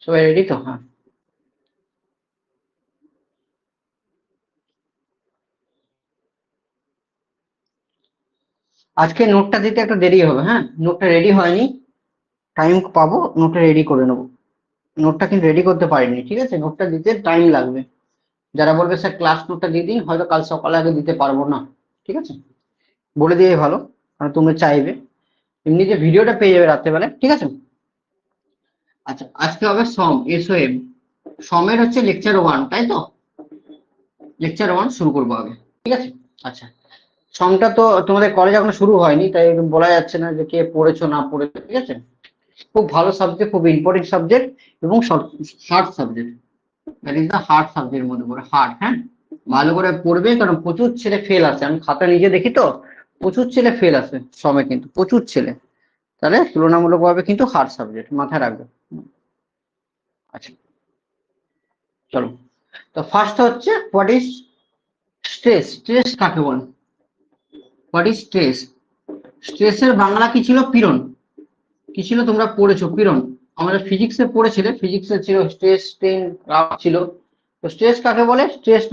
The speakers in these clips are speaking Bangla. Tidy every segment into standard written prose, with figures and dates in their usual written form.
সবাই রেডি তো? হ্যাঁ, আজকে নোটটা দিতে একটু দেরি হবে। হ্যাঁ, নোটটা রেডি হয়নি, টাইম পাবো নোটটা রেডি করে নেবো। নোটটা কিন্তু রেডি করতে পারিনি, ঠিক আছে? নোটটা দিতে টাইম লাগবে। যারা বলবে স্যার ক্লাস নোটটা দিয়ে দিন, হয়তো কাল সকালে আগে দিতে পারবো না, ঠিক আছে? বলে দিয়ে ভালো, কারণ তোমরা চাইবে। এমনি যে ভিডিওটা পেয়ে যাবে রাত্রেবেলা, ঠিক আছে? আচ্ছা, আজকে হবে সম, এসওএম। সমের হচ্ছে লেকচার 1, তাই তো? লেকচার 1 শুরু করবো আগে, ঠিক আছে? আচ্ছা, সমটা তো তোমাদের কলেজ এখনো শুরু হয়নি, তাই বলা যাচ্ছে না যে কে পড়েছো না পড়েছো, ঠিক আছে? খুব ভালো সাবজেক্ট, খুব ইম্পর্টেন্ট সাবজেক্ট, এবং hard subject. That is the hard সাবজেক্টের মধ্যে পড়ে, হার্ড। হ্যাঁ, ভালো করে পড়বে, কারণ প্রচুর ছেলে ফেল আসে, আমি খাতা নিজে দেখি তো। প্রচুর ছেলে ফেল আসে সময়, কিন্তু প্রচুর ছেলে। তাহলে তুলনামূলকভাবে কিন্তু হার্ড সাবজেক্ট, মাথায় রাখবে। আচ্ছা, চলো। তো ফার্স্ট হচ্ছে হোয়াট ইজ স্ট্রেস। স্ট্রেস কাকে বলে? What is stress? স্ট্রেসের বাংলা কি ছিল? পীড়ন। কি ছিল তোমরা পড়েছো? পীড়ন। আমাদের ফিজিক্সে পড়েছিলে, ফিজিক্সে ছিল স্ট্রেস, স্ট্রেন, গ্রাফ ছিল। তো স্ট্রেস কাকে বলে? স্ট্রেস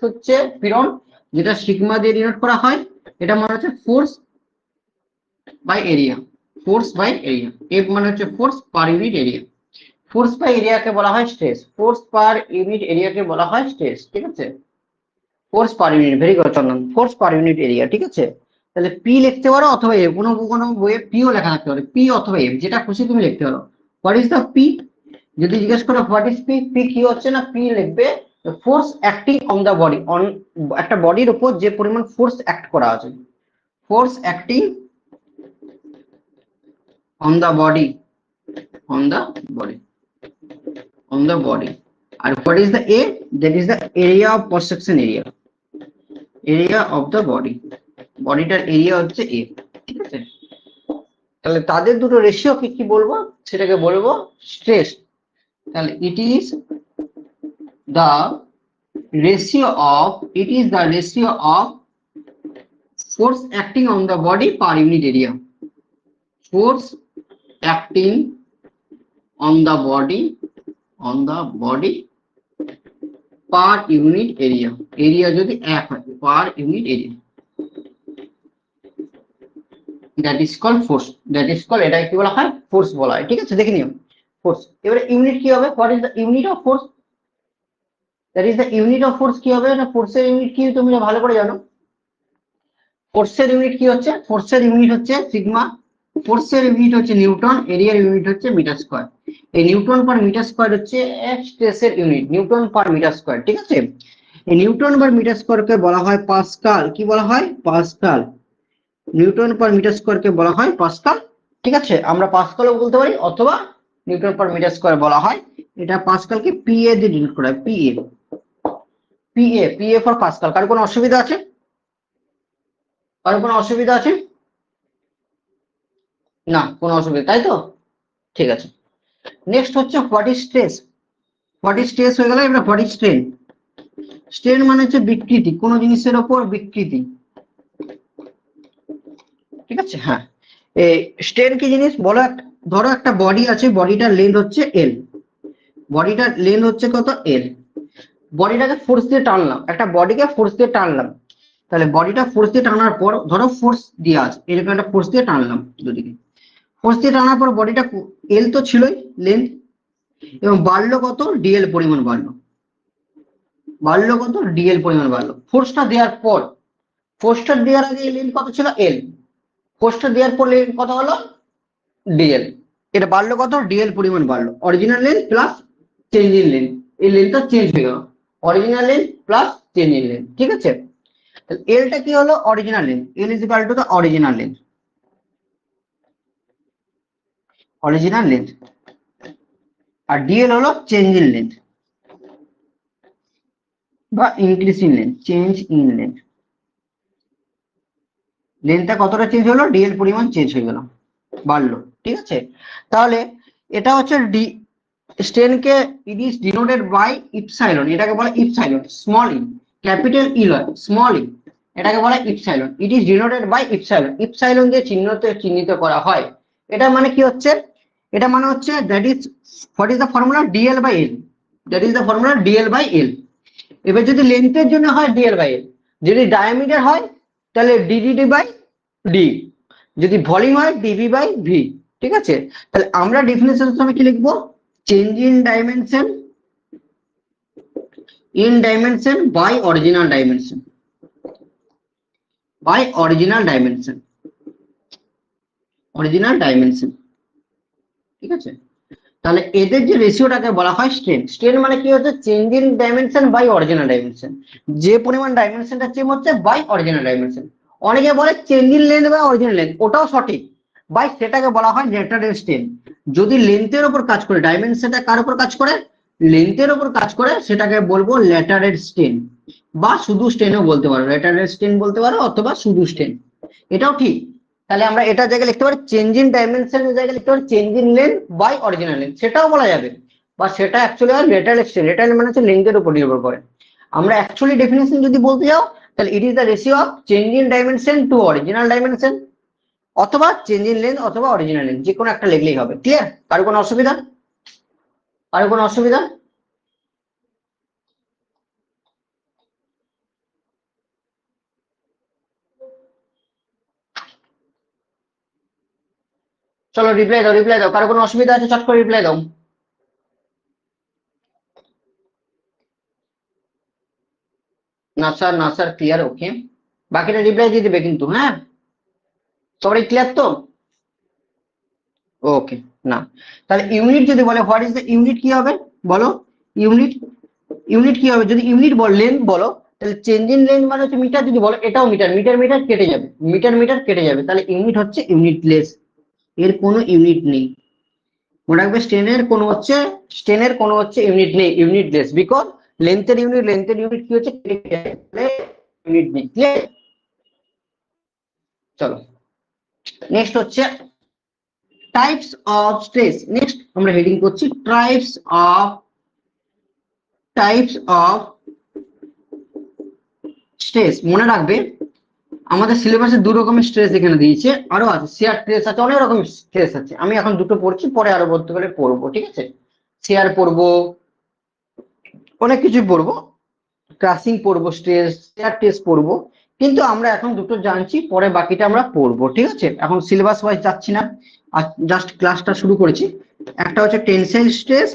হচ্ছে পীড়ন, যেটা সিগমা দিয়ে ডিনোট করা হয়। এটা মানে হচ্ছে force by area. Force by area, F মানে হচ্ছে force per unit area. Force by এরিয়াকে বলা হয় স্ট্রেস, ফোর্স পার ইউনিট এরিয়াকে বলা হয় স্ট্রেস, ঠিক আছে? Force per unit, very good Chandan, force per unit area, ঠিক আছে? তাহলে পি লিখতে পারো অথবা এফ, কোনো কোনো বইয়ে পিও লেখা থাকতে পারে, পি অথবা এফ, যেটা খুশি তুমি লিখতে পারো। What is the P? যদি জিজ্ঞেস করো হোয়াট ইজ পি, পি কি হচ্ছে না, পি লিখবে force acting on the body, on একটা বডির উপর যে পরিমাণ ফোর্স অ্যাক্ট করা আছে, force acting on the body, on the body, on the body. আর what is the A? That is the area of cross section area, area of the body. বডিটার এরিয়া হচ্ছে এ, ঠিক আছে? তাহলে তাদের দুটো রেশিও কি কি বলবো, সেটাকে বলবো স্ট্রেস। তাহলে the it is the ratio of force acting on the body per unit area. Force acting on the body per unit area. Area যদি এক হয়, per unit area, that is called force. That is called, এটা কি বলা হয়? ফোর্স বলা হয়, ঠিক আছে? দেখে নিও ফোর্স। এবারে ইউনিট কি হবে? What is the unit of force? That is the unit of force কি হবে না? ফোর্সের ইউনিট কি তুমি ভালো করে জানো? ফোর্সের ইউনিট কি হচ্ছে? ফোর্সের ইউনিট হচ্ছে সিগমা, ফোর্সের ইউনিট হচ্ছে নিউটন, এরিয়ার ইউনিট হচ্ছে মিটার স্কয়ার। এই নিউটন পার মিটার স্কয়ার হচ্ছে স্ট্রেসের unit, newton per metre square, ঠিক আছে? এই নিউটন পার মিটার স্কয়ারকে বলা হয় পাস্কাল। কি বলা হয়? পাস্কাল। নিউটন পার মিটার স্কয়ারকে বলা হয় পাস্কাল, ঠিক আছে? আমরা পাস্কালও বলতে পারি, অথবা নিউটন পার মিটার স্কয়ার বলা হয়। এটা পাস্কালকে পিএ দিয়ে ডিনোট করা হয়, পিএ, পিএ ফর পাস্কাল। কার কোনো অসুবিধা আছে? কার কোনো অসুবিধা আছে? না, কোনো অসুবিধা, তাই তো? ঠিক আছে। নেক্সট হচ্ছে what is stress. What is stress হয়ে গেল। এবার হোয়াট ইজ স্ট্রেন। স্ট্রেন মানে হচ্ছে বিকৃতি, কোন জিনিসের ওপর বিকৃতি, ঠিক আছে? হ্যাঁ, এই স্ট্রেন কি জিনিস বলো? ধরো একটা বডি আছে, বডিটার লেন্থ হচ্ছে এল, বডিটার লেন্থ হচ্ছে কত? এল। বডিটাকে ফোর্স দিয়ে টানলাম, একটা বডিকে ফোর্স দিয়ে টানলাম। তাহলে বডিটা ফোর্স দিয়ে টানার পর, ধরো ফোর্স দিয়ে আছে, এরকম একটা ফোর্স দিয়ে টানলাম দুদিকে। ফোর্স দিয়ে টানার পর বডিটা, এল তো ছিলই লেন্থ, এবং বাড়লো কত? ডিএল পরিমাণ বাড়লো। বাড়লো কত? ডিএল পরিমাণ বাড়লো ফোর্সটা দেওয়ার পর। ফোর্সটা দেওয়ার আগে লেন্থ কত ছিল? এল। ফোর্সটা দেওয়ার পর লেন্থ কত হলো? ডিএল। এটা বাড়লো কত? ডিএল পরিমাণ বাড়লো। Original length plus change in length, এই লেন্থটা চেঞ্জ হয়ে গেল। Original length plus change in length, ঠিক আছে? তাহলে এলটা কি হলো? Original length. L is equal to the original length, original length. আর ডিএল হলো চেঞ্জ ইন লেন্থ বা increase in length, change in length. লেন্থটা কতটা চেঞ্জ হলো? ডিএল পরিমাণ চেঞ্জ হয়ে গেল, বাড়লো, ঠিক আছে? তাহলে এটা হচ্ছে স্ট্রেনকে it is denoted by epsilon, এটাকে বলে epsilon, small E. Capital E লয়, স্মল ই, এটাকে বলে epsilon. It is denoted by epsilon, epsilon দিয়ে চিহ্নিত করা হয়। এটা মানে কি হচ্ছে? এটা মানে হচ্ছে that is what is the formula DL by L, that is the formula DL by L. এবার যদি লেন্থের জন্য হয় ডিএল বাই এল, যদি ডায়ামিটার হয় তাহলে ডিডি বাই ডি, যদি ভলিউম হয় ডিভি বাই ভি। ঠিক আছে, তাহলে আমরা ডেফিনেশনের সময় কি লিখবো? Change in dimension by original dimension, by original dimension, original dimension. ঠিক আছে, তাহলে এদের যে রেশিওটাকে বলা হয় স্ট্রেন। স্ট্রেন মানে কি হচ্ছে? Change in dimension by original dimension, যে পরিমাণ ডাইমেনশনটা চেঞ্জ হচ্ছে বাই অরিজিনাল ডাইমেনশন। অনেকে বলে change in length by original length, ওটাও সঠিক, বাই সেটাকে বলা হয় ল্যাটারাল স্ট্রেন। যদি লেন্থের উপর কাজ করে, ডাইমেনশনটা কার উপর কাজ করে? লেন্থের উপর কাজ করে, সেটাকে বলবো ল্যাটারাল স্ট্রেন, বা শুধু স্ট্রেনও বলতে পারো, ল্যাটারাল স্ট্রেন বলতে পারো অথবা শুধু স্ট্রেন, এটাও ঠিক। তাহলে আমরা এটা জায়গায় লিখতে পারি চেঞ্জ ইন ডাইমেনশনের জায়গায় লিখতে পারি change in length by original length, সেটাও বলা যাবে। বা সেটা অ্যাকচুয়ালি হয় ল্যাটারাল স্ট্রেন, ল্যাটারাল মানে হচ্ছে লেন্থের উপর নির্ভর করে। আমরা অ্যাকচুয়ালি ডেফিনেশন যদি বলতে যাও, তাহলে it is the ratio of change in dimension to original dimension, অথবা চেঞ্জ ইন লেন্থ অথবা অরিজিনাল লেন্থ, যে কোনো একটা লিখলেই হবে। ক্লিয়ার? কারো কোনো অসুবিধা? কারো কোনো অসুবিধা? চলো রিপ্লাই দাও, রিপ্লাই দাও, কারো কোনো অসুবিধা আছে চট করে রিপ্লাই দাও। না স্যার, না স্যার, ক্লিয়ার, ওকে। বাকিটা রিপ্লাই দিয়ে দিবে কিন্তু, হ্যাঁ? সবাই ক্লিয়ার তো? ওকে। না, তাহলে ইউনিট যদি বলে হোয়াট ইজ দ্য ইউনিট, কি হবে বলো? ইউনিট, ইউনিট কি হবে? যদি ইউনিট বল লেন্থ বলো, তাহলে চেঞ্জ ইন লেন্থ মানে হচ্ছে মিটার, যদি বলো এটাও মিটার, মিটার মিটার কেটে যাবে, মিটার মিটার কেটে যাবে, তাহলে ইউনিট হচ্ছে ইউনিটলেস, এর কোনো ইউনিট নেই। মনে রাখবে স্টেনের কোনো হচ্ছে ইউনিট নেই, ইউনিটলেস, বিকজ লেন্থের ইউনিট কি হচ্ছে? ইউনিট নেই। ক্লিয়ার? চলো নেক্সট হচ্ছে টাইপস অফ স্ট্রেস। নেক্সট আমরা হেডিং করছি টাইপস অফ স্ট্রেস। মনে রাখবে আমাদের সিলেবাসে দু রকমের স্ট্রেস এখানে দিয়েছে, আরো আছে শেয়ার স্ট্রেস আছে, অনেক রকমের স্ট্রেস আছে। আমি এখন দুটো পড়ছি, পরে আরো বলতে গেলে পড়বো। ঠিক আছে, শেয়ার পড়বো, অনেক কিছু পড়বো, ক্রাসিং পড়বো, শেয়ার টেস্ট পড়বো, কিন্তু আমরা এখন দুটো জানছি, পরে বাকিটা আমরা পড়বো। ঠিক আছে, এখন সিলেবাস ওয়াইজ যাচ্ছি না, আর জাস্ট ক্লাসটা শুরু করেছি। একটা হচ্ছে টেনসাইল স্ট্রেস,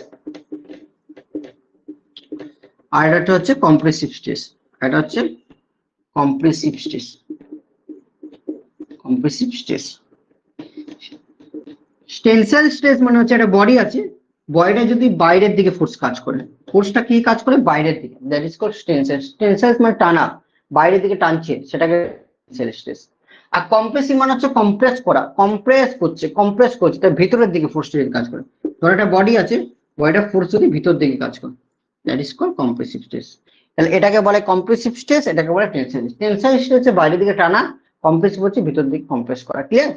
আর একটা হচ্ছে কম্প্রেসিভ স্ট্রেস। এটা হচ্ছে compressive stress, compressive stress. Tensile stress মানে হচ্ছে একটা বডি আছে, বডিটা যদি বাইরের দিকে ফোর্স কাজ করে, ফোর্সটা কি কাজ করে? বাইরের দিকে, that is called tensile. Tensile মানে টানা, বাইরের দিকে টানছে, সেটাকে টেনসাইল স্ট্রেস। আর কম্প্রেসিভ মানে হচ্ছে কম্প্রেস করা, কম্প্রেস করছে, তার ভিতরের দিকে ফোর্সটা যদি কাজ করে। ধরো একটা বডি আছে, বডিটা ফোর্স যদি ভিতর দিকে কাজ করে, that is called compressive stress. তাহলে এটাকে বলে কম্প্রেসিভ স্ট্রেস, এটাকে বলে টেনসাইল। টেনসাইল স্ট্রেস হচ্ছে বাইরের দিকে টানা, কম্প্রেসিভ হচ্ছে ভিতর দিকে কম্প্রেস করা। ক্লিয়ার?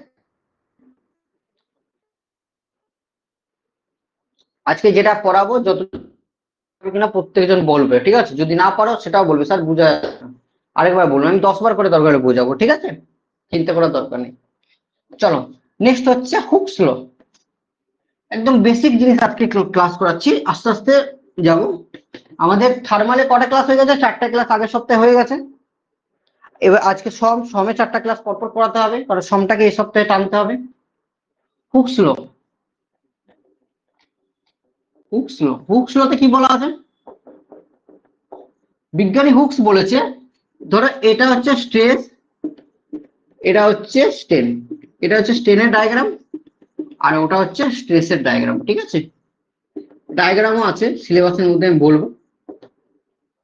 আজকে যেটা পড়াবো যত কিনা প্রত্যেকজন বলবে, ঠিক আছে? যদি না পারো সেটাও বলবে, স্যার বুঝা যাচ্ছে না। আরেকবার বলবো, আমি 10 বার করে দরকার হলে বোঝাবো। ঠিক আছে, চিন্তা করার দরকার নেই। চলো নেক্সট হচ্ছে হুকস ল। একদম বেসিক জিনিস আজকে ক্লাস করাচ্ছি, আস্তে আস্তে যাব। আমাদের থার্মালে কটা ক্লাস হয়ে গেছে? 4টা ক্লাস আগের সপ্তাহে হয়ে গেছে। এবার আজকে সমে 4টা ক্লাস পরপর করাতে হবে, কারণ সমটাকে এই সপ্তাহে টানতে হবে। হুকস ল, হুকস লতে কি বলা আছে? বিজ্ঞানী হুকস বলেছে, ধরো এটা হচ্ছে স্ট্রেস, এটা হচ্ছে স্ট্রেন, এটা হচ্ছে স্ট্রেনের ডায়াগ্রাম, আর ওটা হচ্ছে স্ট্রেসের ডায়াগ্রাম। ঠিক আছে, ডায়াগ্রামও আছে সিলেবাসের মধ্যে, আমি বলবো।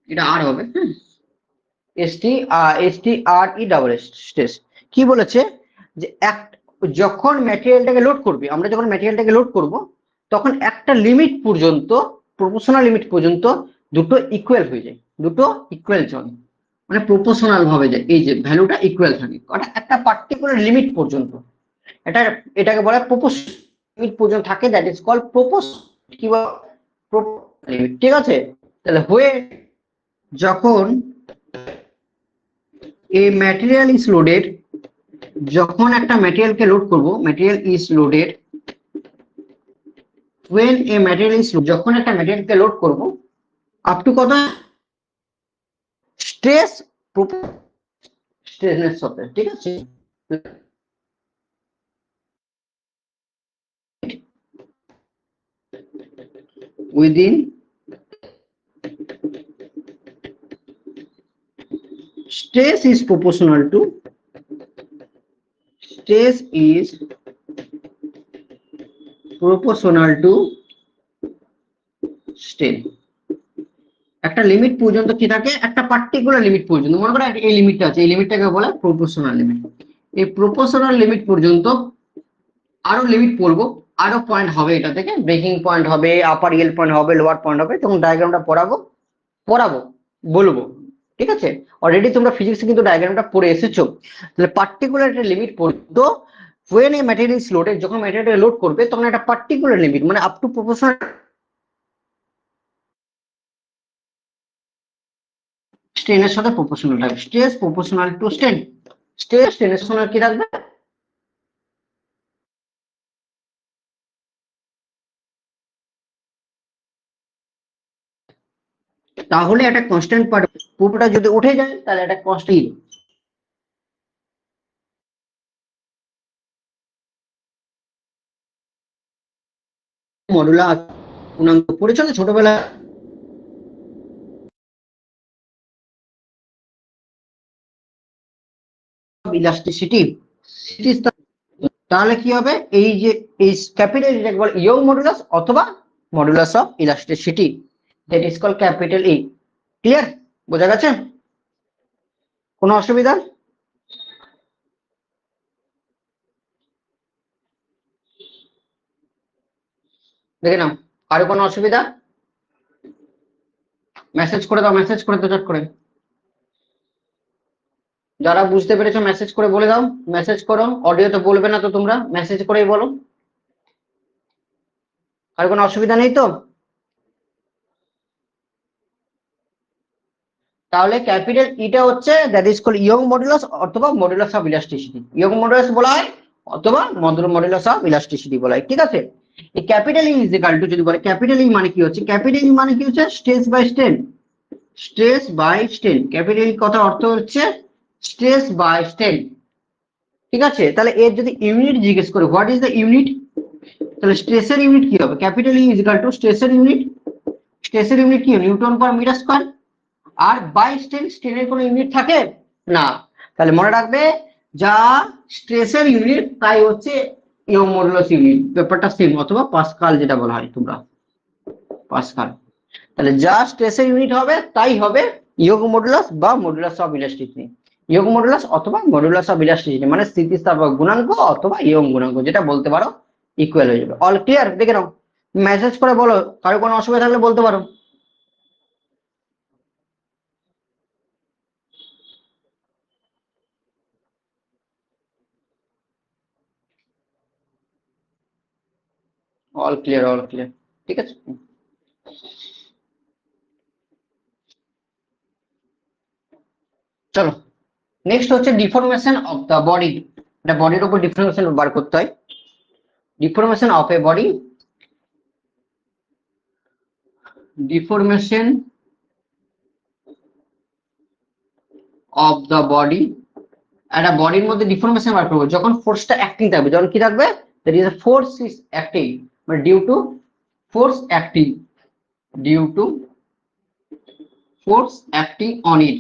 এটা আর হবে, হ্যাঁ, STRE স্ট্রেস। কি বলেছে? যে যখন ম্যাটেরিয়ালটাকে লোড করবি, আমরা যখন ম্যাটেরিয়ালটাকে লোড করব, তখন একটা লিমিট পর্যন্ত, প্রপোর্শনাল লিমিট পর্যন্ত দুটো ইকুয়াল হয়ে যায়, দুটো ইকুয়াল চলে, মানে প্রপোর্শনাল ভাবে যায়, এই যে ভ্যালুটা ইকুয়াল থাকে একটা পার্টিকুলার লিমিট পর্যন্ত। এটাকে বলে প্রপোর্শনাল লিমিট পর্যন্ত থাকে, দ্যাট ইজ কল্ড কি লিমিট। ঠিক আছে, তাহলে হয়ে যখন এ ম্যাটেরিয়াল ইজ লোডেড, যখন একটা ম্যাটেরিয়ালকে লোড করব, material is loaded when a material is load, যখন একটা ম্যাটেরিয়ালকে লোড করব আপ টু কত স্ট্রেস স্ট্রেনের সাথে, ঠিক আছে, within stress is proportional to strain। একটা লিমিট পর্যন্ত কি থাকে, একটা পার্টিকুলার লিমিট পর্যন্ত, মনে করো এই লিমিটটা আছে, এই লিমিটটাকে বলে প্রপোর্শনাল লিমিট। এই প্রপোর্শনাল লিমিট পর্যন্ত আরো লিমিট পড়বো, আরো পয়েন্ট হবে, এটা থেকে ব্রেকিং পয়েন্ট হবে, আপার ইয়েল পয়েন্ট হবে, লোয়ার পয়েন্ট হবে, তখন ডায়াগ্রামটা পড়াবো বলবো, ঠিক আছে। অলরেডি তোমরা ফিজিক্সে কিন্তু ডায়াগ্রামটা পড়ে এসেছো। তাহলে পার্টিকুলার একটা লিমিট পর্যন্ত when a material is loaded, যখন ম্যাটেরিয়ালটা লোড করবে তখন একটা পার্টিকুলার লিমিট মানে আপ টু প্রপোর্শনাল স্ট্রেনের সাথে প্রপোর্শনাল থাকবে। Stress proportional to strain, stress স্ট্রেনের সঙ্গে কি রাখবে, তাহলে একটা কনস্ট্যান্ট পার্ট, পুরোটা যদি উঠে যায় তাহলে একটা কনস্ট্যান্ট মডুলাস গুণাঙ্ক পড়েছো না ছোটবেলা, ইলাস্টিসিটি। তাহলে কি হবে, এই যে এই ক্যাপিটাল এটাকে বলে ইয়ং মডুলাস অথবা modulus of elasticity, that is called capital E. Clear, বোঝা গেছে? কোনো অসুবিধা? দেখে নাও, আরো কোনো অসুবিধা? মেসেজ করে দাও, মেসেজ করে দাও চট করে। যারা বুঝতে পেরেছো মেসেজ করে বলে দাও, মেসেজ করো, অডিওতে বলবে না তো তোমরা, মেসেজ করেই বলো। আর কোনো অসুবিধা নেই তো? তাহলে ক্যাপিটাল ইটা হচ্ছে that is called Young modulus অথবা modulus of elasticity, Young modulus বলা হয় অথবা মডুলাস অফ ইলাস্টিসিটি বলা হয়, ঠিক আছে। এই capital E is equal two, যদি বলে ক্যাপিটাল ই মানে কি হচ্ছে, ক্যাপিটাল ই মানে কি হচ্ছে stress by strain, stress by strain. Capital E কথা অর্থ হচ্ছে স্ট্রেস বাই স্ট্রেন, ঠিক আছে। তাহলে এর যদি ইউনিট জিজ্ঞেস করে হোয়াট ইজ দ্য ইউনিট, তাহলে স্ট্রেসের ইউনিট কি হবে, capital E is equal to স্ট্রেসের ইউনিট, স্ট্রেসের ইউনিট কি নিউটন পার মিটার স্কয়ার। আর বাই স্ট্রেন, স্ট্রেনের কোনো ইউনিট থাকে না, তাহলে মনে রাখবে যা স্ট্রেসের ইউনিট তাই হচ্ছে ইয়ং মডুলাস ইউনিট, ব্যাপারটা সেম, অথবা পাস্কাল যেটা বলা হয় তোমরা, পাস্কাল। তাহলে যা স্ট্রেসের ইউনিট হবে তাই হবে ইয়ং মডুলাস বা modulus of elasticity, Young modulus অথবা মডুলাস অফ ইলাস্টিসিটি মানে স্থিতিস্থাপক গুণাঙ্ক অথবা ইয়ং গুণাঙ্ক, যেটা বলতে পারো ইকুয়াল হয়ে যাবে। All clear? দেখে নাও, মেসেজ করে বলো, কারো কোনো অসুবিধা থাকলে বলতে পারো। অল ক্লিয়ার, অল ক্লিয়ার, ঠিক আছে। চলো নেক্সট হচ্ছে ডিফরমেশন অফ দ্য বডি, এটা বডির উপর ডিফরমেশন বার করতে হয়। Deformation of A body, deformation of the body, একটা বডির মধ্যে ডিফরমেশন বার করবো যখন ফোর্সটা অ্যাক্টিং থাকবে, যখন কি থাকবে, that is force is acting, মানে due to force acting, due to force acting on it,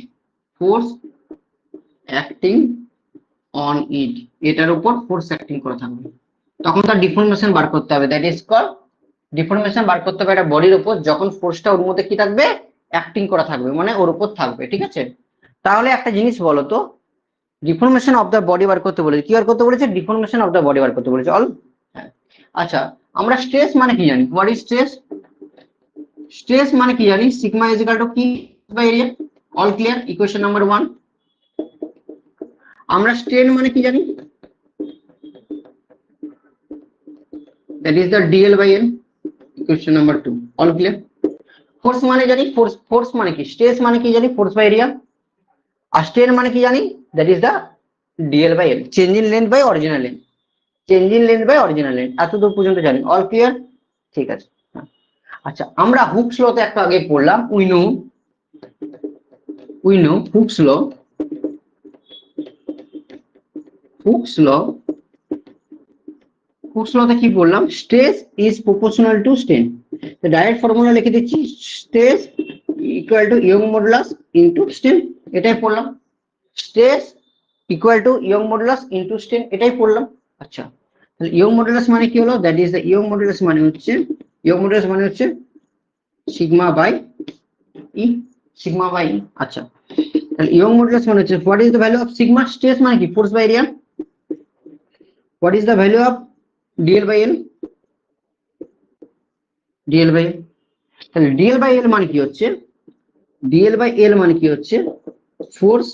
force acting on it, এটার উপর ফোর্স অ্যাক্টিং করে থাকবে, তখন তার ডিফরমেশন বার করতে হবে, দ্যাট ইজ কল ডিফরমেশন বার করতে হবে একটা বডির উপর যখন ফোর্সটা ওর মধ্যে কি থাকবে, অ্যাক্টিং করা থাকবে, মানে ওর উপর থাকবে, ঠিক আছে। তাহলে একটা জিনিস বলো তো, ডিফরমেশন অফ দ্য বডি বার করতে বলেছে, কি বার করতে বলেছে, ডিফরমেশন অফ দ্য বডি বার করতে বলেছে। অল হ্যাঁ, আচ্ছা আমরা স্ট্রেস মানে কি জানি, হোয়াট ইজ স্ট্রেস, স্ট্রেস মানে কি জানি, সিগমা ইজ ইকুয়াল টু কি by area. All clear, equation number 1। আমরা স্ট্রেন মানে কি জানি, that is the dl by n, question number 2। all clear? Force মানে জানি, ফোর্স মানে কি, স্ট্রেস মানে কি জানি, ফোর্স বাই এরিয়া। আর স্ট্রেন মানে কি জানি, that is the dl by n, change in length by original length, change in length by original length, এত দূর পর্যন্ত জানি। All clear? ঠিক আছে। হ্যাঁ। আচ্ছা, আমরা হুকস লতে একটা আগে পড়লাম, we know Hooke's law. Hooke's law, Hooke's লতে কি বললাম, stress is proportional to strain. Direct formula লিখে দিচ্ছি, stress equal to Young modulus into strain, এটাই পড়লাম। Stress equal to Young modulus into strain, এটাই পড়লাম। আচ্ছা, তাহলে ইয়ং মডুলাস মানে কি হলো, that is the Young modulus মানে হচ্ছে sigma by E, sigma by E. আচ্ছা, তাহলে ইয়ং মডুলাস মানে হচ্ছে what is the value of sigma, stress মানে কি force by area, what is the value of DL by L, DL by L. তাহলে ডিএল বাই এল মানে কি হচ্ছে, ডিএল বাই এল মানে কি হচ্ছে ফোর্স,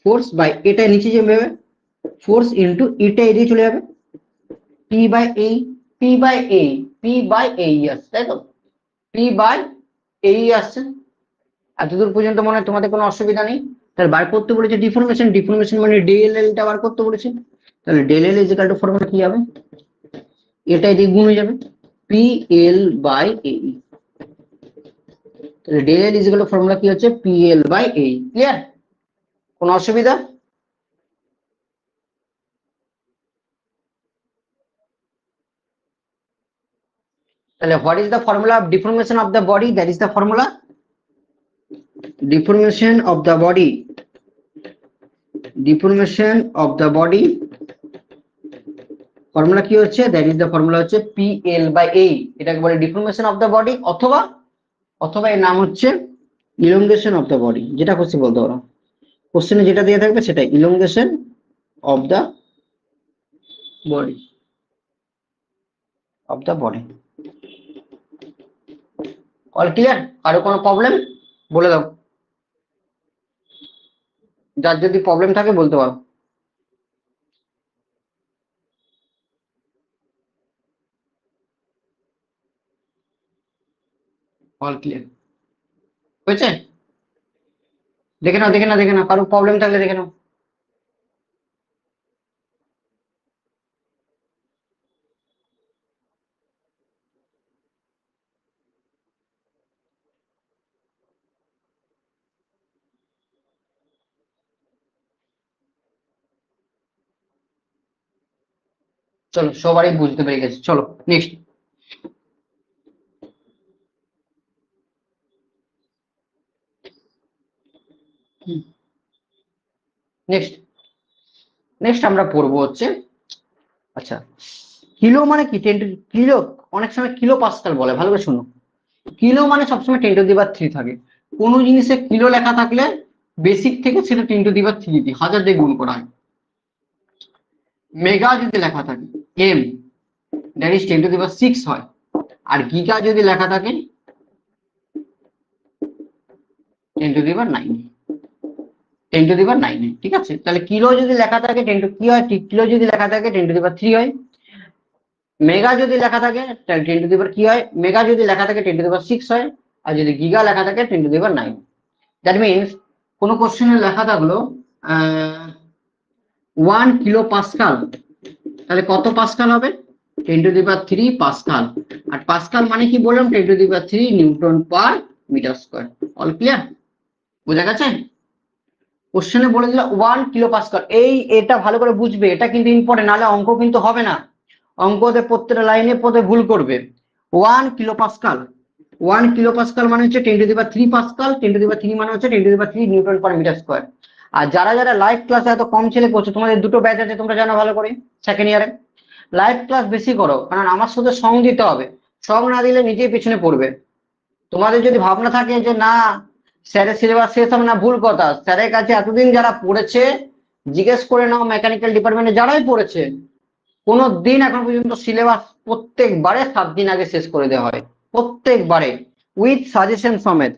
ফোর্স বাই এটা নিচে যাবে, ফোর্স ইনটু এটা এদিকে চলে যাবে, পি বাই এই, পি বাই এই, পি বাই এই আসছে, তাই তো, পি বাই এই আসছে। এতদূর পর্যন্ত মনে হয় তোমাদের কোনো অসুবিধা নেই। তাহলে বার করতে বলেছে ডিফরমেশন, ডিফরমেশন মানে ডেল এলটা বার করতে বলেছে। তাহলে del L is equal to formula কি হবে, এটা এদিকে গুণ হয়ে যাবে, পি এল বাই এই। তাহলে del L is equal to formula কি হচ্ছে, P L by AE. Clear? কোনো অসুবিধা? তাহলে what is the formula of deformation of the body, that is the formula deformation of the body, deformation of the body formula কি হচ্ছে, দ্যাট ইজ দ্য ফর্মুলা হচ্ছে PL বাই A, এটাকে বলে ডিফরমেশন অফ দ্য বডি, অথবা অথবা এর নাম হচ্ছে ইলংগেশন অফ দ্য বডি, যেটা খুশি বলতে পারো, কোশ্চেনে যেটা দেওয়া থাকবে সেটাই, elongation of the body, of the body. All clear? কারো কোনো প্রবলেম বলে দাও, যার যদি প্রবলেম থাকে বলতে পারো। অল ক্লিয়ার হয়েছে? দেখে নাও, দেখে নাও, দেখে নাও, কারো প্রবলেম থাকলে দেখে নাও। চলো, সবারই বুঝতে পেরে গেছে, চলো নেক্সট। নেক্সট নেক্সট আমরা পড়বো হচ্ছে, আচ্ছা, কিলো মানে কি, 10 টু কিলো, অনেক সময় কিলো পাস্কাল বলে, ভালো করে শোনো। কিলো মানে সবসময় 10 টু দি পাওয়ার 3 থাকে। কোনো জিনিসে কিলো লেখা থাকলে বেসিক থেকে সেটা 10 টু দি পাওয়ার 3 দিয়ে হাজার দিয়ে গুণ করা হয়। মেগা যদি লেখা থাকে M, that is 10 to the power 6 হয়। আর গিগা যদি লেখা থাকে 10 to the power 9, 10 to the পাওয়ার 9, ঠিক আছে? তাহলে কিলো যদি লেখা থাকে 10 টু কি হয়, কিলো যদি লেখা থাকে 10 টু দি পাওয়ার 3 হয়। মেগা যদি লেখা থাকে তাহলে 10 টু দি পাওয়ার কি হয়, মেগা যদি লেখা থাকে 10 টু দি পাওয়ার 6 হয়। আর যদি গিগা লেখা থাকে 10 to the power 9। That means কোন কোশ্চেনে লেখা থাকলো 1 কিলো পাস্কাল, তাহলে কত পাস্কাল হবে, 10 টু দি পাওয়ার 3 পাস্কাল। আর পাস্কাল মানে কি বললাম, 10 to the power 3 newton per metre square. All clear? বোঝা গেছে? কোশ্চেনে বলে দিল 1 কিলো পাস্কাল, এটা ভালো করে বুঝবে, এটা কিন্তু ইম্পর্টেন্ট, নাহলে অঙ্ক কিন্তু হবে না। অঙ্কতে প্রত্যেকটা লাইনে পদে ভুল করবে। 1 কিলো পাস্কাল, 1 কিলো পাস্কাল মানে হচ্ছে 10 to the power 3 pascal, 10 to the power 3 মানে হচ্ছে 10 to the power 3 newton per metre square. আর যারা যারা লাইভ ক্লাসে এত কম ছেলে করছো, তোমাদের দুটো ব্যাচ আছে, তোমরা জানো ভালো করে, সেকেন্ড ইয়ারে লাইভ ক্লাস বেশি করো, কারণ আমার সাথে সং দিতে হবে, সং না দিলে নিজেই পিছনে পড়বে। তোমাদের যদি ভাবনা থাকে যে না স্যারের সিলেবাস শেষ হবে না, ভুল কথা। স্যারের কাছে এতদিন যারা পড়েছে জিজ্ঞেস করে নাও, মেকানিক্যাল ডিপার্টমেন্টে যারাই পড়েছে, কোনো দিন এখন পর্যন্ত সিলেবাস প্রত্যেকবারে 7 দিন আগে শেষ করে দেওয়া হয়, প্রত্যেকবারে উইথ সাজেশন সমেত,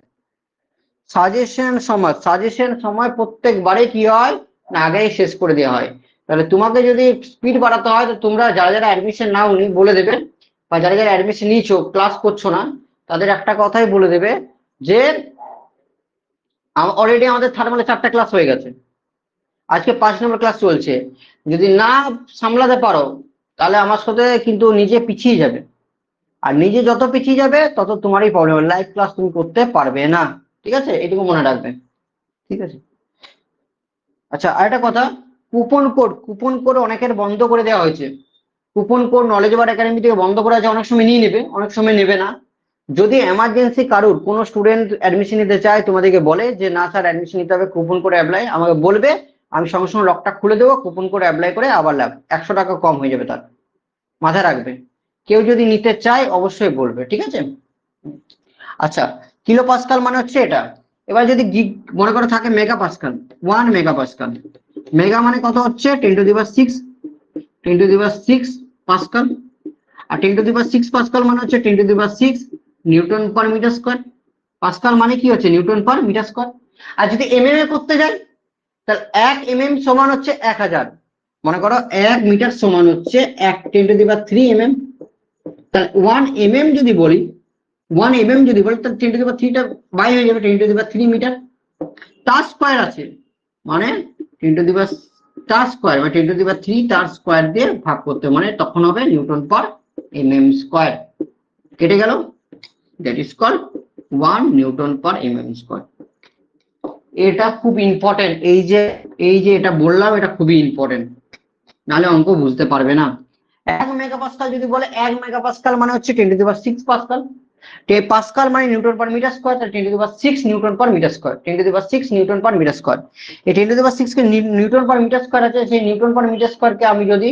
সাজেশন সময় প্রত্যেকবারে কি হয় না আগেই শেষ করে দেওয়া হয়। তাহলে তোমাকে যদি স্পিড বাড়াতে হয়, তো তোমরা যারা যারা অ্যাডমিশন নাও নি বলে দেবে, বা যারা যারা অ্যাডমিশন নিয়েছো ক্লাস করছো না, তাদের একটা কথাই বলে দেবে যে অলরেডি আমাদের থার্মালে 4টা ক্লাস হয়ে গেছে, আজকে 5 নম্বর ক্লাস চলছে। যদি না সামলাতে পারো তাহলে আমার সাথে কিন্তু নিজে পিছিয়ে যাবে। আর নিজে যত পিছিয়ে যাবে তত তোমারই প্রবলেম, লাইভ ক্লাস তুমি করতে পারবে না। ঠিক আছে, এটুকু মনে রাখবে। ঠিক আছে। আচ্ছা, আরেকটা কথা, কুপন কোড অনেকের বন্ধ করে দেওয়া হয়েছে। কুপন কোড নলেজ বার একাডেমি থেকে বন্ধ করা আছে, অনেক সময় নিয়ে নেবে, অনেক সময় নেবে না। যদি এমার্জেন্সি কারুর কোনো স্টুডেন্ট অ্যাডমিশন নিতে চায়, তোমাদেরকে বলে যে না স্যার অ্যাডমিশন নিতে হবে, কুপন কোড অ্যাপ্লাই, আমাকে বলবে, আমি সঙ্গে সঙ্গে লকটা খুলে দেবো, কুপন কোড অ্যাপ্লাই করে আবার ল্যাব 100 টাকা কম হয়ে যাবে তার। মাথায় রাখবে, কেউ যদি নিতে চায় অবশ্যই বলবে, ঠিক আছে। আচ্ছা, কিলো পাস্কাল মানে হচ্ছে এটা। এবার যদি মনে করো থাকে mega Pascal, 1 mega Pascal. Mega মানে কত হচ্ছে 10⁻6, 10⁻6 পাস্কাল। আর 10⁻6 পাস্কাল মানে হচ্ছে 10⁻6 newton per metre square. Pascal মানে কি হচ্ছে নিউটন পার মিটার স্কোয়ার। আর যদি এমএম এ করতে যাই, তাহলে 1 mm সমান হচ্ছে 1000। মনে করো 1 মিটার সমান হচ্ছে 10⁻3 mm। তাহলে 1 mm যদি বলি, 1 mm যদি বলি, তাহলে 10⁻3টা বাই হয়ে যাবে, 10⁻3 মিটার। তার স্কোয়ার আছে, মানে 10 তার স্কোয়ার বা 10⁻3 তার স্কোয়ার দিয়ে ভাগ করতে, মানে তখন হবে নিউটন পার mm স্কোয়ার। কেটে গেল, that is called 1 N/mm square. এটা খুব ইম্পর্টেন্ট, এই যে এটা বললাম, এটা খুবই ইম্পর্টেন্ট, নাহলে অঙ্ক বুঝতে পারবে না। 1 মেগা পাস্কাল যদি বলে, 1 মেগা পাস্কাল মানে হচ্ছে 10⁻6 পাস্কাল। পাস্কাল মানে নিউটন পার মিটার স্কোয়ার, তাহলে 10⁻6 newton per metre square, 10⁻6 newton per metre square. এই 10⁻6 কে নিউটন পার মিটার স্কোয়ার আছে, সেই নিউটন পার মিটার স্কোয়ারকে আমি যদি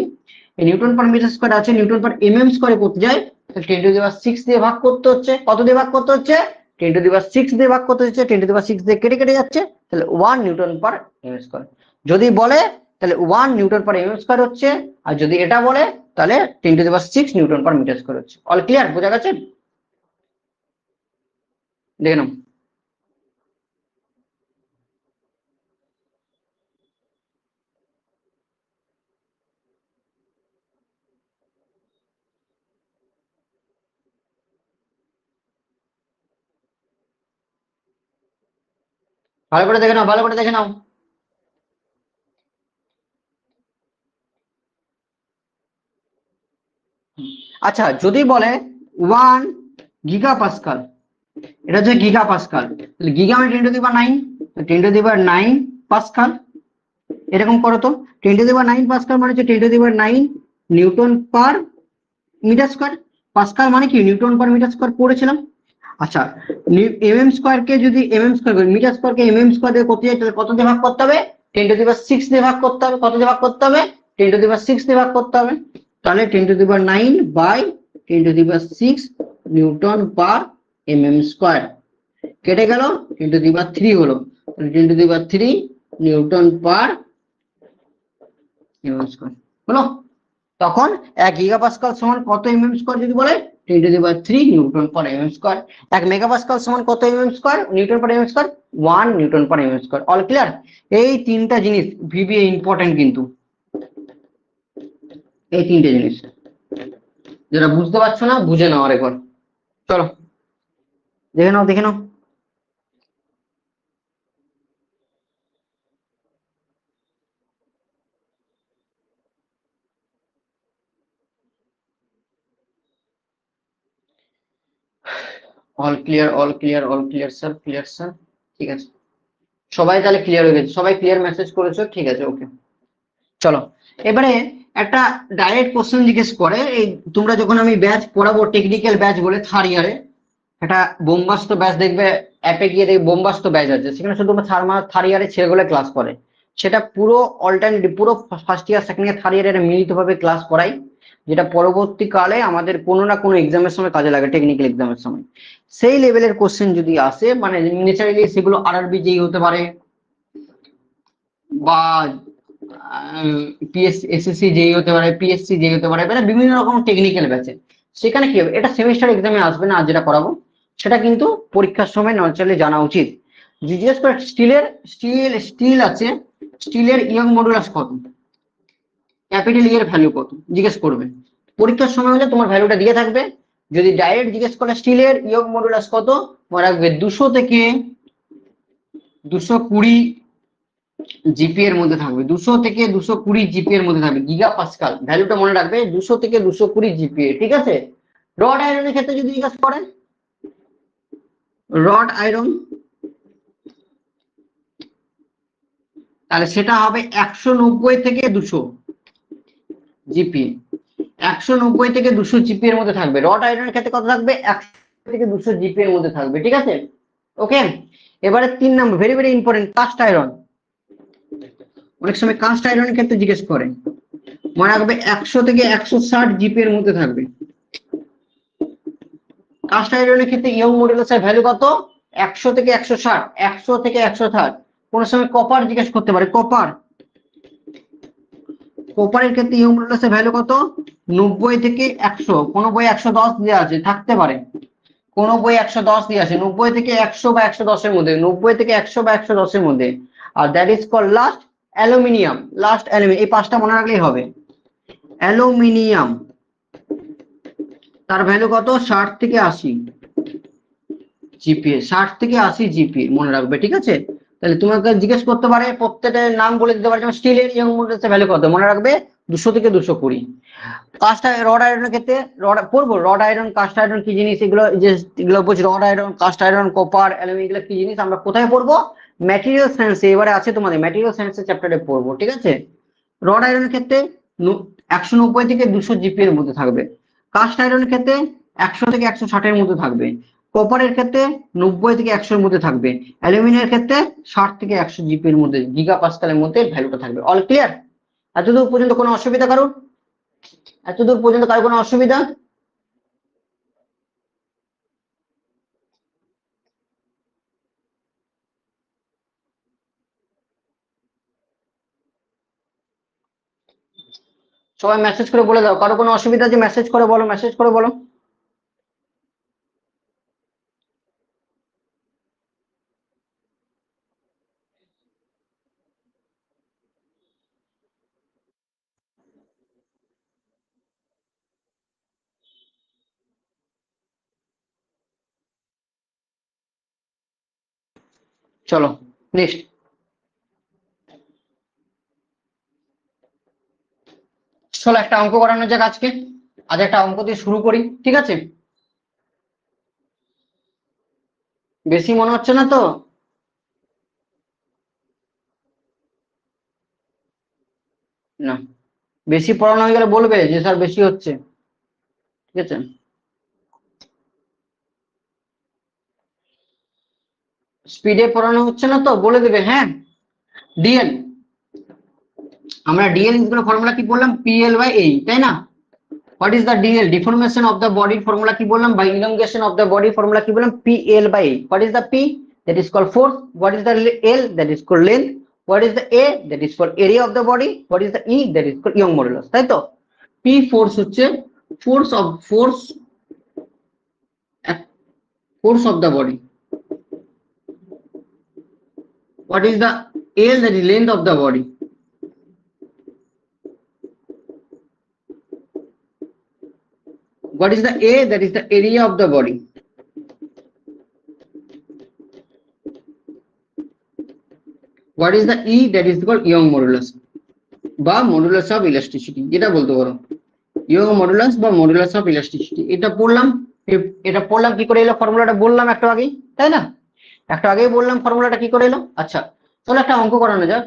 নিউটন পার মিটার স্কোয়ার আছে নিউটন পার mm স্কোয়ারে করতে যাই, তাহলে 10⁻6 দিয়ে ভাগ করতে হচ্ছে। কত দিয়ে ভাগ করতে হচ্ছে? 10⁻6 দিয়ে ভাগ করতে হচ্ছে। 10⁻6 দিয়ে কেটে কেটে যাচ্ছে, তাহলে 1 নিউটন পার mm স্কোয়ার। যদি বলে তাহলে 1 নিউটন পার mm স্কোয়ার হচ্ছে, আর যদি এটা বলে তাহলে 10⁻6 নিউটন পার মিটার স্কোয়ার হচ্ছে। অল ক্লিয়ার, বোঝা গেছে? দেখে নাও। ভালো করে দেখে নাও, ভালো করে দেখে নাও। আচ্ছা, যদি বলে 1 গিগা পাস্কাল, এটা হচ্ছে গিগা পাস্কাল, তাহলে গিগা মানে 10⁹, 10⁹ পাস্কাল। এরকম করো তো, 10⁹ পাস্কাল মানে হচ্ছে 10⁹ newton per metre square. Pascal মানে কি নিউটন পার মিটার স্কোয়ার পড়েছিলাম। আচ্ছা, mm স্কোয়ারকে যদি mm স্কোয়ার মিটার স্কোয়ারকে mm স্কোয়ার দিয়ে করতে যাই, তাহলে কত দিয়ে ভাগ করতে হবে? 10⁻6 দিয়ে ভাগ করতে হবে। কত দিয়ে ভাগ করতে হবে? 10⁻6 দিয়ে ভাগ করতে হবে। তাহলে 10⁹/10⁻6 নিউটন পার mm স্কোয়ার। কেটে গেল, 10⁻3 হলো, 10⁻3 নিউটন পার mm স্কোয়ার হলো। তখন 1 গিগা পাস্কাল সমান কত mm স্কোয়ার যদি বলে? 10⁻3 Newton per mm square. 1 mega Pascal সমান কত mm square, Newton per mm square? 1 Newton per mm square. All clear? এই তিনটা জিনিস ভিভিএ ইম্পর্টেন্ট, কিন্তু এই তিনটে জিনিস যেটা বুঝতে পারছো না বুঝে নাও আরেকবার। চলো দেখে নাও, দেখে নাও। All clear, all clear, all clear sir, clear sir. ঠিক আছে, সবাই তাহলে ক্লিয়ার হয়ে গেছে, সবাই ক্লিয়ার মেসেজ করেছো, ঠিক আছে, ওকে। চলো, এবারে একটা ডাইরেক্ট কোশ্চেন জিজ্ঞেস করে, এই তোমরা যখন আমি ব্যাচ পড়াবো টেকনিক্যাল ব্যাচ বলে থার্ড ইয়ারে, একটা বোমবাস্ত ব্যাচ দেখবে, অ্যাপে গিয়ে দেখবে বোমবাস্ত ব্যাচ আছে, সেখানে শুধু থার্ড ইয়ারে ছেলেগুলো ক্লাস করে। সেটা পুরো অল্টারনেটিভ, পুরো first year second year third ইয়ারে মিলিতভাবে ক্লাস করাই, যেটা পরবর্তীকালে আমাদের কোনো না কোনো এক্সামের সময় কাজে লাগে, টেকনিক্যাল এক্সামের সময়। সেই লেভেলের কোশ্চেন যদি আসে, মানে ন্যাচারালি সেগুলো আরআরবি যেই হতে পারে, বা এসএসসি যেই হতে পারে, পিএসসি যেই হতে পারে, মানে বিভিন্ন রকম টেকনিক্যাল ব্যাচে। সেখানে কি হবে, এটা সেমিস্টার এক্সামে আসবে না, আর যেটা করাবো সেটা কিন্তু পরীক্ষার সময় ন্যাচারালি জানা উচিত। জিজ্ঞেস করে স্টিল আছে, স্টিলের ইয়ং মডুলাস কত, ক্যাপিটাল এর ভ্যালু কত, জিজ্ঞেস করবে। পরীক্ষার সময় হলে তোমার ভ্যালুটা দিয়ে থাকবে। যদি ডাইরেক্ট জিজ্ঞেস করে স্টিলের ইয়ং মডুলাস কত, মনে রাখবে 200 থেকে 220 জিপি এর মধ্যে থাকবে, 200 থেকে 220 জিপি এর মধ্যে থাকবে। গিগা পাস্কাল ভ্যালুটা মনে রাখবে, 200 থেকে 220 জিপিএ, ঠিক আছে। রড আয়রনের ক্ষেত্রে যদি জিজ্ঞাসা করেন, রড আয়রন, তাহলে সেটা হবে 190 থেকে 200 জিপি। 190 থেকে 200 জিপি এর মধ্যে থাকবে। রড আয়রনের ক্ষেত্রে কত থাকবে? 100 থেকে 200 জিপি এর মধ্যে থাকবে, ঠিক আছে? ওকে, এবারে 3 number, very very important, cast iron. অনেক সময় কাস্ট আয়রনের ক্ষেত্রে জিজ্ঞেস করে, মনে রাখবে 100 থেকে 160 জিপি এর মধ্যে থাকবে। কাস্ট আয়রনের ক্ষেত্রে ইয়ং মডুলাসের ভ্যালু কত? 100 থেকে 160, 100 থেকে 160। কোন সময় কপার জিজ্ঞেস করতে পারে, কপার, কপারের ক্ষেত্রে ইয়ং মডুলাসের ভ্যালু কত? 90 থেকে 100। কোন বই 110 দেওয়া আছে, থাকতে পারে, কোন বই 110 দিয়ে আছে, 90 থেকে 100 বা 110 এর মধ্যে, 90 থেকে 100 বা 110 এর মধ্যে। আর that is call last aluminium, last aluminium, এই পাঁচটা মনে রাখলেই হবে। অ্যালুমিনিয়াম, তার ভ্যালু কত? 60 থেকে 80 জিপিএ, 60 থেকে 80 জিপিএ মনে রাখবে, ঠিক আছে? তাহলে তোমাকে জিজ্ঞেস করতে পারে, প্রত্যেকটার নাম বলে দিতে পারে, যেমন স্টিলের ইয়ং মডুলাসের ভ্যালু কত, মনে রাখবে 200 থেকে 220। কাস্ট রড আয়রনের ক্ষেত্রে রড পড়বো, রড আয়রন, কাস্ট আয়রন কি জিনিস, এগুলো যে এগুলো বলছি, rod iron, cast iron, copper, aluminium, এগুলো কি জিনিস আমরা কোথায় পড়বো? ম্যাটেরিয়াল সায়েন্সে, এবারে আছে তোমাদের ম্যাটেরিয়াল সায়েন্সের চ্যাপ্টারে পড়বো, ঠিক আছে? রড আয়রনের ক্ষেত্রে 190 থেকে 200 জিপি এর মধ্যে থাকবে। কাস্ট আয়রনের ক্ষেত্রে 100 থেকে 160 এর মধ্যে থাকবে। কপারের ক্ষেত্রে 90 থেকে 100 এর মধ্যে থাকবে। অ্যালুমিনিয়ামের ক্ষেত্রে 60 থেকে 100 জিপি এর মধ্যে, গিগা পাস্কালের মধ্যে ভ্যালুটা থাকবে। All clear? এতদূর পর্যন্ত কোনো অসুবিধা কারোর? এতদূর পর্যন্ত কারোর কোনো অসুবিধা? সবাই মেসেজ করে বলে দাও, কারো কোনো অসুবিধা আছে মেসেজ করে বলো, মেসেজ করে বলো। চলো নেক্সট, চলো একটা অঙ্ক করানো যাক আজকে। আজ একটা অঙ্ক দিয়ে শুরু করি, ঠিক আছে? বেশি মনে হচ্ছে না তো? না, বেশি পড়ানো হয়ে গেলে বলবে যে স্যার বেশি হচ্ছে, ঠিক আছে? স্পিডে পড়ানো হচ্ছে না তো বলে দেবে, হ্যাঁ। ডিএল, আমরা ডিএল ফর্মুলা কি বললাম? পিএল বাই এই, তাই না? What is the DL? Deformation of the body formula কি বললাম? By elongation of the body formula কি বললাম? PL by AE. What is the P? That is called force. What is the L? That is called length. What is the A? That is called area of the body. What is the E? That is called Young modulus, তাই তো? পি ফোর্স হচ্ছে force of the body. What is the L? That is length of the body. What is the A? That is the area of the body. What is the E? That is called Young modulus বা মডুলাস অফ ইলাস্টিসিটি, যেটা বলতে পারো ইয়ং মডুলাস বা মডুলাস অফ ইলাস্টিসিটি। এটা পড়লাম, এটা পড়লাম কি করে এলো ফর্মুলাটা বললাম একটু আগেই, তাই না? একটু আগেই বললাম ফর্মুলাটা কি করে এলো। আচ্ছা, চলো একটা অঙ্ক করানো যাক।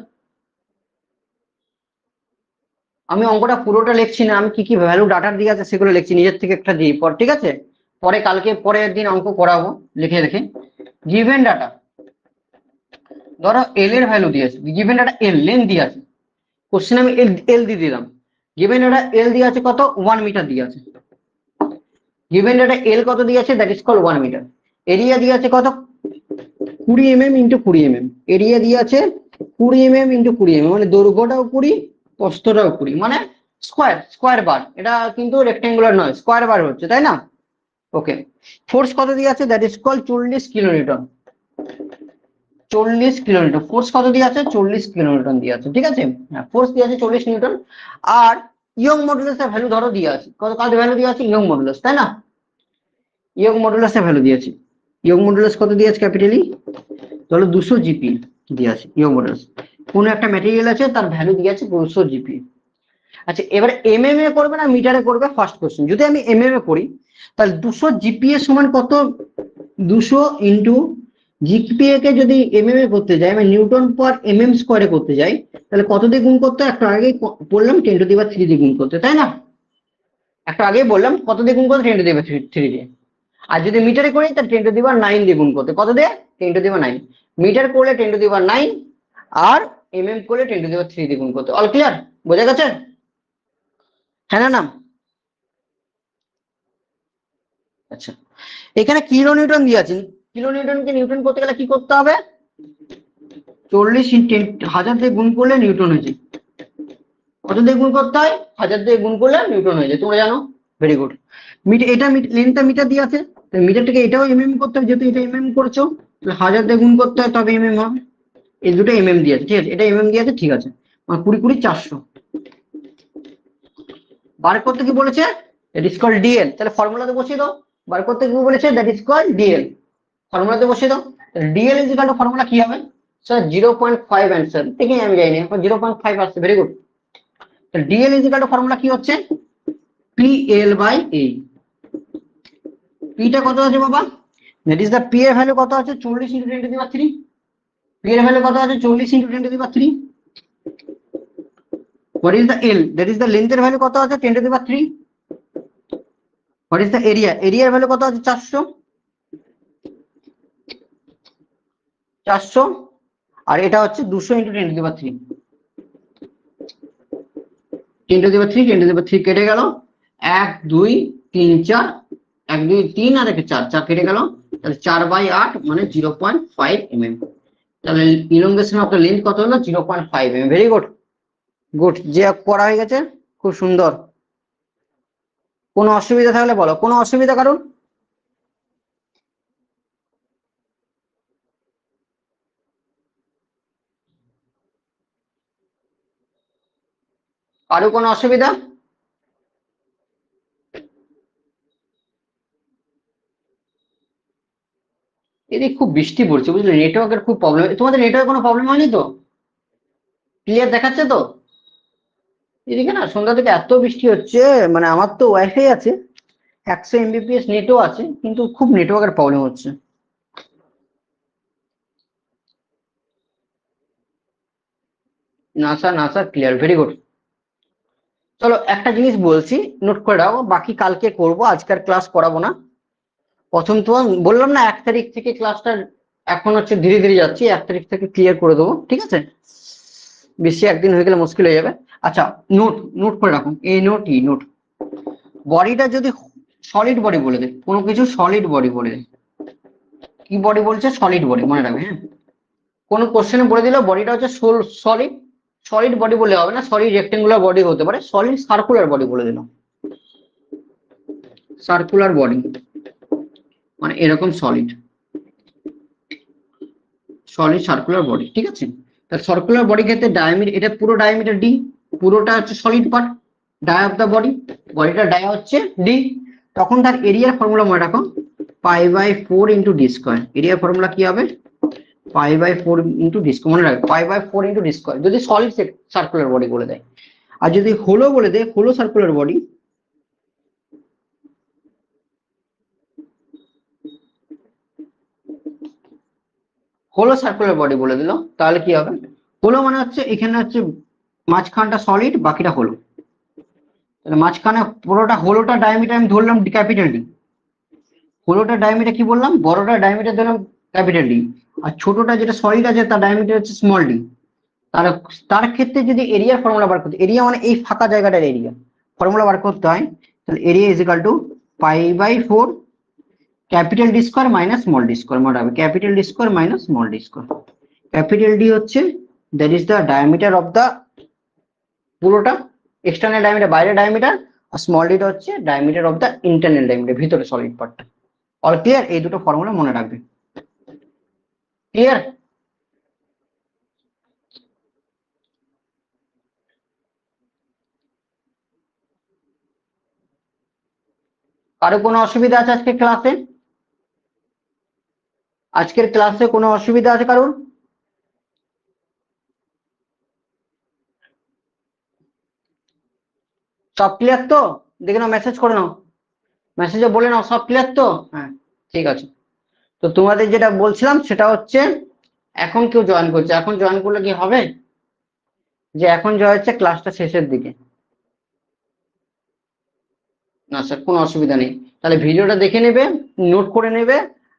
আমি অঙ্কটা পুরোটা লিখছি না, আমি কি কি ভ্যালু ডাটার দিয়ে আছে সেগুলো লিখছি নিজের থেকে একটা দিই পর, ঠিক আছে? পরে কালকে পরের দিন অঙ্ক করাবো লিখে রেখে। গিভেন ডাটা, ধরো এল এর ভ্যালু দিয়েছে, গিভেন ডাটা এল লেন্থ দিয়ে আছে, কোশ্চেন আমি এল দিয়ে দিলাম। গিভেন ডাটা এল দিয়ে আছে কত? 1 মিটার দিয়ে আছে। গিভেন ডাটা এল কত দিয়ে আছে? That is call 1 metre. Area দিয়ে আছে কত? 20 mm ইন্টু 20 mm। এরিয়া দিয়ে আছে 20 mm ইন্টু 20 mm, মানে দৈর্ঘ্যটাও 20, প্রস্থটাও 20, মানে স্কোয়ার বার। এটা কিন্তু রেক্টেঙ্গুলার নয়, স্কোয়ার বার হচ্ছে, তাই না? ওকে, ফোর্স কত দিয়ে আছে? That is call 40 kilonewton. 40 kilonewton force কত দিয়ে আছে? 40 কিলোনিউটন দিয়ে আছে, ঠিক আছে? হ্যাঁ, ফোর্স দিয়ে আছে 40 নিউটন। আর ইয়ং মডুলাসের ভ্যালু ধরো দিয়ে আছে কত? কার ভ্যালু দিয়ে আছে? ইয়ং মডুলাস, তাই না? ইয়ং মডুলাসের ভ্যালু দিয়েছে। ইয়ং মডুলাস কত দিয়ে আছে? ক্যাপিটালি ধরো 200 জিপি দিয়ে আছে ইয়ং মডুলাস। কোন একটা ম্যাটেরিয়াল আছে, তার ভ্যালু দিয়ে আছে 200 জিপি। আচ্ছা, এবার এমএম এ করবে না মিটারে করবে ফার্স্ট কোশ্চেন। যদি আমি এমএম এ করি তাহলে 200 জিপিএ সমান কত? 200 ইন্টু জিপিএ কে যদি এমএম এ করতে যাই, আমি নিউটন পার এমএম স্কোয়ারে করতে যাই, তাহলে কত দিয়ে গুণ করতে হয়? একটু আগেই বললাম 10⁻³ দিয়ে গুণ করতে, তাই না? একটু আগেই বললাম কত দিয়ে গুণ করতে? 10⁻³ দিয়ে। আর যদি মিটারে করি তাহলে 10⁹ দিয়ে গুণ করতে। কত দিয়ে? 10⁹ মিটার করলে 10⁹ আর এমএম করলে 10⁻³ দিয়ে গুণ করতে। All clear? বোঝা গেছে? হ্যাঁ না না? আচ্ছা, এখানে কিলো নিউটন দিয়ে আছে। কিলো নিউটনকে নিউটন করতে গেলে কি করতে হবে? 40 1000 দিয়ে গুণ করলে নিউটন হয়েছে। কত দিয়ে গুণ করতে হয়? 1000 দিয়ে গুণ করলে নিউটন হয়ে যায়, তোমরা জানো। Very good. এটা লেন্থটা মিটার দিয়ে আছে, মিটারটাকে এটাও এমএম করতে হবে, যেহেতু এটা এমএম করছো তাহলে 1000 দিয়ে গুণ করতে হয়, তবে এমএম হবে। এই দুটো এমএম দিয়ে আছে, ঠিক আছে, এটা এমএম দিয়ে আছে, ঠিক আছে। 20 20 400 বার করতে কি বলেছে? That is called DL. তাহলে ফর্মুলাতে বসিয়ে দাও। বার করতে কি বলেছে? That is called DL. ফর্মুলাতে বসিয়ে দাও। DL is equal to formula কি হবে? স্যার 0.5 অ্যান্সার দেখে আমি জানি না, 0.5 আসছে। Very good. DL is equal to formula কি হচ্ছে? পিএল বাই এ। পিটা কত আছে বাবা? দ্যাট ইজ দ্য পি এর ভ্যালু কত আছে? 40 ইন্টু 10⁻³ পি এর ভ্যালু কত আছে? 40 into 10⁻³। What is the L? That is the লেন্থের ভ্যালু কত আছে? 10⁻³। What is the area? এরিয়ার ভ্যালু কত আছে? 400। আর এটা হচ্ছে 200 ইন্টু 10⁻³। 10⁻³ 10⁻³ কেটে গেল। 1 2 3 4, 1 2 3 আর 1 4, 4 কেটে গেল। তাহলে 4/8 মানে 0.5 mm। তাহলে ইলংগেশন অফ দ্য লেন্থ কত হলো? 0.5 mm। Very good. গুড, যে করা হয়ে গেছে, খুব সুন্দর। কোনো অসুবিধা থাকলে বলো। কোনো অসুবিধা কারণ? আরো কোনো অসুবিধা? এদিকে খুব বৃষ্টি পড়ছে, বুঝলে, নেটওয়ার্কের খুব প্রবলেম। তোমাদের নেটওয়ার্ক কোনো প্রবলেম হয়নি তো? ক্লিয়ার দেখাচ্ছে তো? এদিকে না সন্ধ্যা থেকে এত বৃষ্টি হচ্ছে, মানে আমার তো ওয়াইফাই আছে, 100 Mbps নেটও আছে, কিন্তু খুব নেটওয়ার্কের প্রবলেম হচ্ছে। NASA NASA clear. Very good. চলো একটা জিনিস বলছি, নোট করে রাখো, বাকি কালকে করব, আজকের ক্লাস করাবো না। প্রথম তো বললাম না 1 তারিখ থেকে ক্লাসটা এখন হচ্ছে ধীরে ধীরে যাচ্ছি, 1 তারিখ থেকে ক্লিয়ার করে দেবো, ঠিক আছে? বেশি একদিন হয়ে গেলে মুশকিল হয়ে যাবে। আচ্ছা, নোট নোট করে রাখুন, এই নোট ই নোট। বডিটা যদি সলিড বডি বলে দেয়, কোনো কিছু সলিড বডি বলে দেয়, কি বডি বলছে? সলিড বডি, মনে রাখবে, হ্যাঁ। কোন কোশ্চেনে বলে দিল বডিটা হচ্ছে সলিড, সলিড বডি বলে হবে না, সলিড রেক্টেঙ্গুলার বডি হতে পারে, সলিড সার্কুলার বডি বলে দিল। সার্কুলার বডি মানে এরকম সলিড, সলিড সার্কুলার বডি, ঠিক আছে? তাহলে সার্কুলার বডি ক্ষেত্রে ডায়ামিটার, এটা পুরো ডায়ামিটার ডি, পুরোটা হচ্ছে solid part, dia of the body, বডিটা ডায়া হচ্ছে ডি। তখন তার এরিয়ার ফর্মুলা মনে রাখো, π/4 ইন্টু ডি স্কোয়ার। এরিয়ার ফর্মুলা কি হবে? π/4 ইন্টু ডি স্কোয়ার। মনে রাখবে, π/4 ইন্টু ডি স্কোয়ার, যদি সলিড সার্কুলার বডি বলে দেয়। আর যদি হোলো বলে দেয়, hollow circular body, hollow circular body বলে দিল, তাহলে কি হবে? হোলো মানে হচ্ছে এখানে হচ্ছে মাঝখানটা সলিড, বাকিটা হোলো। তাহলে মাঝখানে পুরোটা হোলোটা ডায়ামিটার আমি ধরলাম ক্যাপিটাল ডি। হোলোটা ডায়ামিটার কি বললাম? বড়টা ডায়ামিটার ধরলাম ক্যাপিটাল ডি, আর ছোটটা যেটা সলিড আছে তার ডায়ামিটার হচ্ছে স্মল ডি। তার তার ক্ষেত্রে যদি এরিয়ার ফর্মুলা বার করতে, এরিয়া মানে এই ফাঁকা জায়গাটার এরিয়া, ফর্মুলা বার করতে হয়, তাহলে area is equal to π/4 capital D square minus small D square. মনে রাখবে, capital D square minus small D square. Capital D হচ্ছে that is the diameter of the পুরোটা, এক্সটার্নাল ডায়ামিটার বাইরের ডায়ামিটার, আর স্মল ডিটা হচ্ছে diameter of the internal diameter, ভিতরে সলিড পার্টটা। All clear? এই দুটো ফর্মুলা মনে রাখবে। ক্লিয়ার? কারো কোনো অসুবিধা আছে আজকের ক্লাসে? আজকের ক্লাসে কোনো অসুবিধা আছে কারোর? সব ক্লিয়ার তো? দেখে নাও, মেসেজ করে নাও, মেসেজে বলে নাও সব ক্লিয়ার তো। হ্যাঁ, ঠিক আছে। তো তোমাদের যেটা বলছিলাম সেটা হচ্ছে, এখন কেউ জয়েন করছে, এখন জয়েন করলে কি হবে, যে এখন জয়েন হচ্ছে ক্লাসটা শেষের দিকে। না স্যার, কোনো অসুবিধা নেই। তাহলে ভিডিওটা দেখে নেবে, নোট করে নেবে।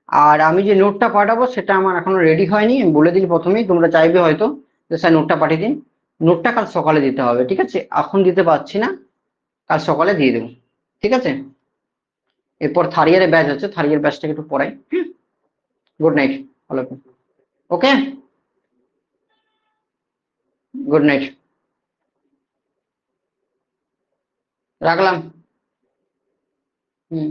আর আমি যে নোটটা পাঠাবো সেটা আমার এখনো রেডি হয়নি, আমি বলে দিই প্রথমেই, তোমরা চাইবে হয়তো যে স্যার নোটটা পাঠিয়ে দিন। নোটটা কাল সকালে দিতে হবে, ঠিক আছে? এখন দিতে পারছি না, কাল সকালে দিয়ে দেবো, ঠিক আছে? এরপর থার্ড ইয়ারের ব্যাচ আছে, থার্ড ইয়ার ব্যাচটাকে একটু পড়াই। গুড নাইট, ভালো। ওকে, গুড নাইট, রাখলাম। হুম।